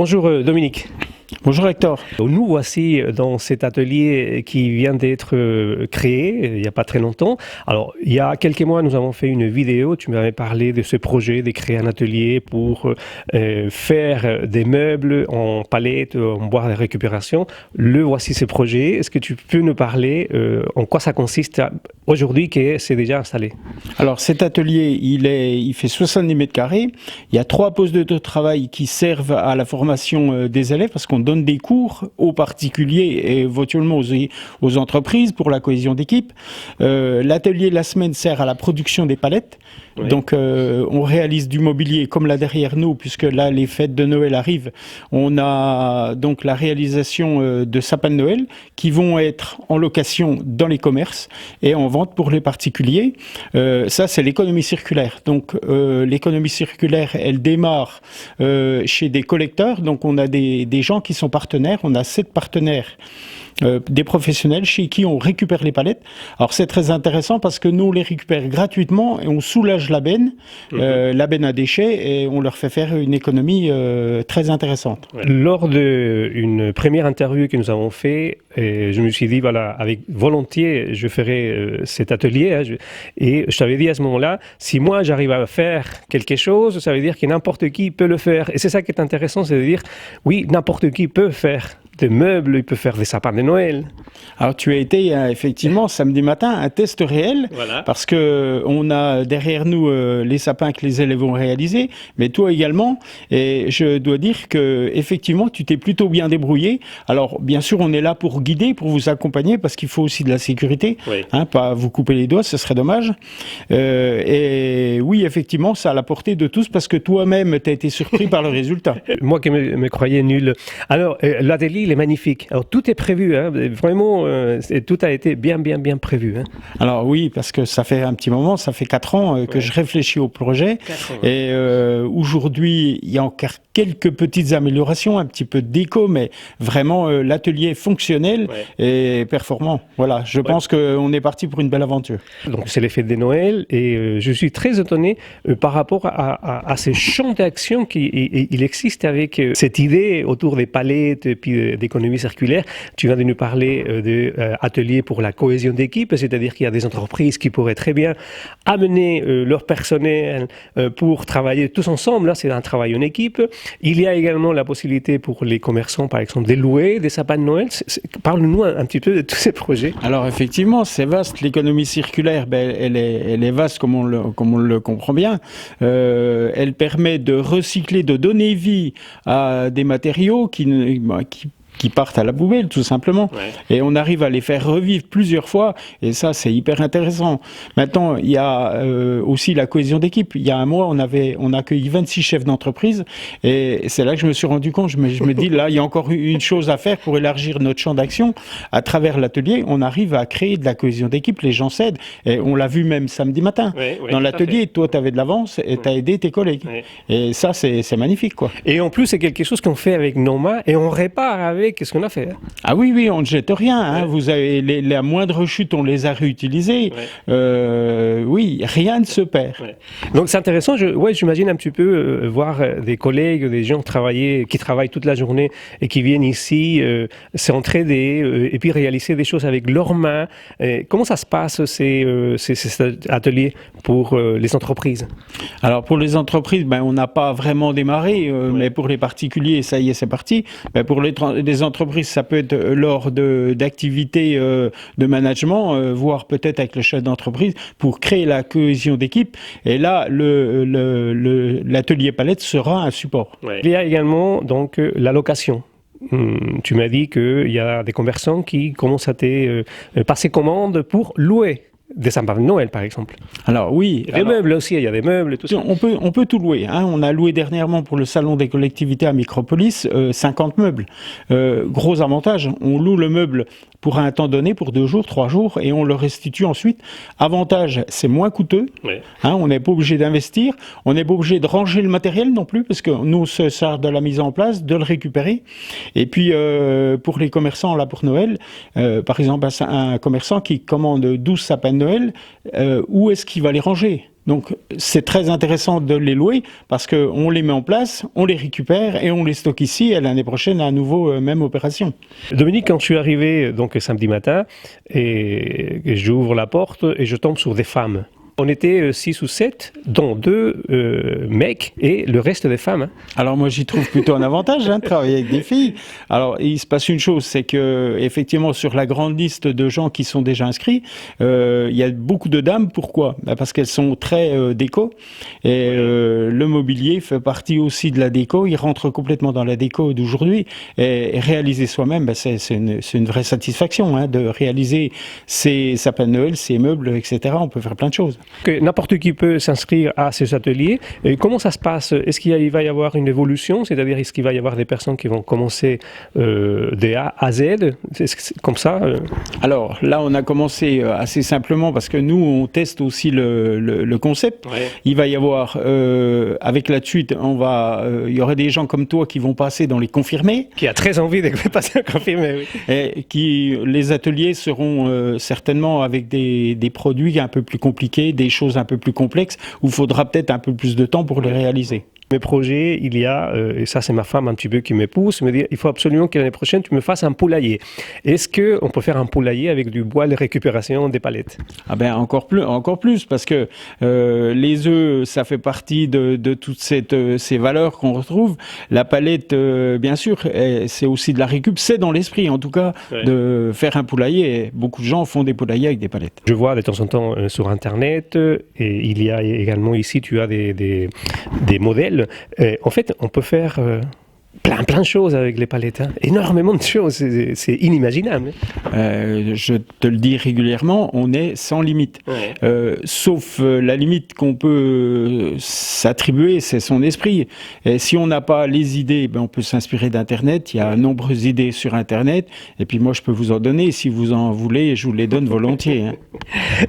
Bonjour Dominique. Bonjour Hector. Nous voici dans cet atelier qui vient d'être créé il n'y a pas très longtemps. Alors, il y a quelques mois, nous avons fait une vidéo. Tu m'avais parlé de ce projet de créer un atelier pour faire des meubles en palette, en bois de récupération. Voici ce projet. Est-ce que tu peux nous parler en quoi ça consiste aujourd'hui que c'est déjà installé? Alors, cet atelier, il fait 70 mètres carrés. Il y a 3 postes de travail qui servent à la formation des élèves parce qu'on donne des cours aux particuliers et éventuellement aux entreprises pour la cohésion d'équipe. L'atelier de la semaine sert à la production des palettes. Oui. Donc on réalise du mobilier comme là derrière nous, puisque là les fêtes de Noël arrivent. On a donc la réalisation de sapins de Noël qui vont être en location dans les commerces et en vente pour les particuliers. Ça c'est l'économie circulaire. Donc l'économie circulaire, elle démarre chez des collecteurs. Donc on a des gens qui sont partenaires. On a 7 partenaires. Des professionnels chez qui on récupère les palettes. Alors c'est très intéressant parce que nous on les récupère gratuitement et on soulage la benne à déchets et on leur fait faire une économie très intéressante. Lors d'une première interview que nous avons fait, je me suis dit voilà, avec volontiers je ferai cet atelier et je t'avais dit à ce moment-là, si moi j'arrive à faire quelque chose, ça veut dire que n'importe qui peut le faire. Et c'est ça qui est intéressant, c'est de dire oui, n'importe qui peut faire des meubles, il peut faire des sapins de Noël. Alors tu as été effectivement samedi matin un test réel, voilà. Parce que on a derrière nous les sapins que les élèves ont réalisés, mais toi également. Et je dois dire que effectivement tu t'es plutôt bien débrouillé. Alors bien sûr on est là pour guider, pour vous accompagner, parce qu'il faut aussi de la sécurité, oui. Pas vous couper les doigts, ce serait dommage. Et oui effectivement ça a la portée de tous parce que toi-même t'as été surpris par le résultat. Moi qui me croyais nul. Alors l'atelier il est magnifique. Alors tout est prévu, vraiment, tout a été bien prévu. Alors oui, parce que ça fait un petit moment, ça fait 4 ans que je réfléchis au projet. 4 ans, et aujourd'hui, il y a encore quelques petites améliorations, un petit peu de déco, mais vraiment l'atelier est fonctionnel et performant. Voilà, je pense qu'on est parti pour une belle aventure. Donc c'est les fêtes de Noël et je suis très étonné par rapport à ces champs d'action qu'il existe avec cette idée autour des palettes et puis d'économie circulaire. Tu viens de nous parler d'ateliers pour la cohésion d'équipe, c'est-à-dire qu'il y a des entreprises qui pourraient très bien amener leur personnel pour travailler tous ensemble. Là, c'est un travail en équipe. Il y a également la possibilité pour les commerçants, par exemple, de louer des sapins de Noël. Parle-nous un petit peu de tous ces projets. Alors, effectivement, c'est vaste. L'économie circulaire, elle est vaste comme on le comprend bien. Elle permet de recycler, de donner vie à des matériaux qui partent à la poubelle, tout simplement. Et on arrive à les faire revivre plusieurs fois, et ça, c'est hyper intéressant. Maintenant, il y a aussi la cohésion d'équipe. Il y a un mois, on a accueilli 26 chefs d'entreprise, et c'est là que je me suis rendu compte, je me dis, là, il y a encore une chose à faire pour élargir notre champ d'action. À travers l'atelier, on arrive à créer de la cohésion d'équipe, les gens s'aident, et on l'a vu même samedi matin. Dans l'atelier, toi, tu avais de l'avance, et tu as aidé tes collègues. Et ça, c'est magnifique, quoi. Et en plus, c'est quelque chose qu'on fait avec nos mains, et on répare avec ce qu'on a fait. Ah oui, on ne jette rien. Vous avez la moindre chute, on les a réutilisés. Oui, rien ne se perd. Donc c'est intéressant. J'imagine un petit peu voir des collègues, des gens qui travaillent toute la journée et qui viennent ici s'entraider et puis réaliser des choses avec leurs mains. Comment ça se passe ces ateliers pour les entreprises? Alors pour les entreprises, on n'a pas vraiment démarré, mais pour les particuliers, ça y est, c'est parti. Pour les entreprises, ça peut être lors d'activités de management, voire peut-être avec le chef d'entreprise, pour créer la cohésion d'équipe. Et là, l'atelier palette sera un support. Il y a également donc la location. Tu m'as dit qu'il y a des commerçants qui commencent à passer commande pour louer des sapins de Noël, par exemple. Alors oui. Des meubles aussi, il y a des meubles et tout ça. On peut tout louer. On a loué dernièrement pour le salon des collectivités à Micropolis 50 meubles. Gros avantage, on loue le meuble pour un temps donné, pour 2 jours, 3 jours, et on le restitue ensuite. Avantage, c'est moins coûteux. On n'est pas obligé d'investir. On n'est pas obligé de ranger le matériel non plus, parce que nous, on se sert de la mise en place, de le récupérer. Et puis, pour les commerçants, là, pour Noël, par exemple, un commerçant qui commande 12 sapins de Noël, où est-ce qu'il va les ranger ? Donc c'est très intéressant de les louer parce qu'on les met en place, on les récupère et on les stocke ici et l'année prochaine à nouveau même opération. Dominique, quand je suis arrivé donc samedi matin et j'ouvre la porte et je tombe sur des femmes. On était 6 ou 7, dont 2 mecs et le reste des femmes. Alors moi j'y trouve plutôt un avantage de travailler avec des filles. Alors il se passe une chose, c'est que effectivement sur la grande liste de gens qui sont déjà inscrits, il y a beaucoup de dames. Pourquoi ? Parce qu'elles sont très déco et le mobilier fait partie aussi de la déco. Il rentre complètement dans la déco d'aujourd'hui et réaliser soi-même, c'est une vraie satisfaction de réaliser ses sapins de Noël, ses meubles, etc. On peut faire plein de choses. Que n'importe qui peut s'inscrire à ces ateliers. Et comment ça se passe ? Est-ce qu'il va y avoir une évolution ? C'est-à-dire, est-ce qu'il va y avoir des personnes qui vont commencer de A à Z ? C'est comme ça Alors là, on a commencé assez simplement parce que nous, on teste aussi le concept. Ouais. Il va y avoir, avec la suite, il y aura des gens comme toi qui vont passer dans les confirmés. Qui a très envie de passer en confirmé, oui. Et les ateliers seront certainement avec des produits un peu plus compliqués, des choses un peu plus complexes, où il faudra peut-être un peu plus de temps pour les réaliser. Mes projets, il y a, et ça c'est ma femme un petit peu qui me pousse, me dit il faut absolument que l'année prochaine tu me fasses un poulailler. Est-ce qu'on peut faire un poulailler avec du bois de récupération des palettes ? Ah ben encore plus, parce que les œufs, ça fait partie de toutes ces valeurs qu'on retrouve. La palette, bien sûr, c'est aussi de la récup, c'est dans l'esprit en tout cas de faire un poulailler. Et beaucoup de gens font des poulaillers avec des palettes. Je vois de temps en temps sur Internet, et il y a également ici, tu as des modèles. En fait, on peut faire plein de choses avec les palettes, énormément de choses, c'est inimaginable. Je te le dis régulièrement, on est sans limite. Sauf la limite qu'on peut s'attribuer, c'est son esprit. Et si on n'a pas les idées, on peut s'inspirer d'Internet. Il y a nombreuses idées sur Internet. Et puis moi, je peux vous en donner. Si vous en voulez, je vous les donne volontiers.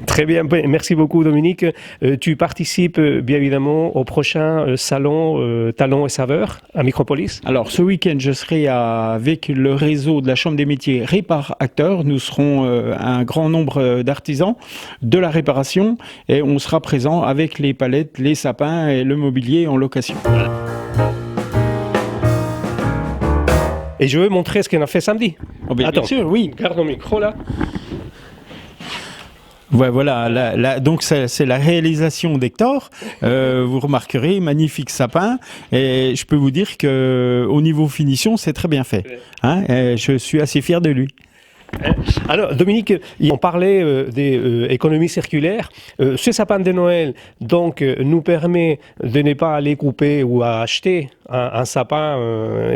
Très bien. Merci beaucoup, Dominique. Tu participes bien évidemment au prochain salon Talents et Saveurs à Micropolis. Alors, ce week-end, je serai avec le réseau de la Chambre des métiers Répar Acteurs. Nous serons un grand nombre d'artisans de la réparation et on sera présent avec les palettes, les sapins et le mobilier en location. Et je veux montrer ce qu'on a fait samedi. Oh bien, attends, bien sûr, oui. Garde mon micro là. Ouais, voilà, donc c'est la réalisation d'Hector. Vous remarquerez, magnifique sapin. Et je peux vous dire qu'au niveau finition, c'est très bien fait. Et je suis assez fier de lui. Alors, Dominique, on parlait des économies circulaires. Ce sapin de Noël donc, nous permet de ne pas aller couper ou acheter un sapin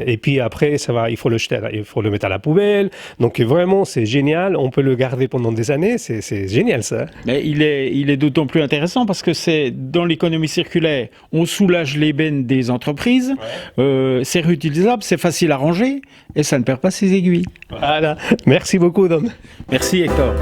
et puis après, il faut le jeter, il faut le mettre à la poubelle. Donc vraiment, c'est génial. On peut le garder pendant des années. C'est génial, ça. Mais il est d'autant plus intéressant parce que c'est dans l'économie circulaire, on soulage l'ébène des entreprises. C'est réutilisable, c'est facile à ranger et ça ne perd pas ses aiguilles. Voilà. Merci beaucoup, Dom. Merci, Hector.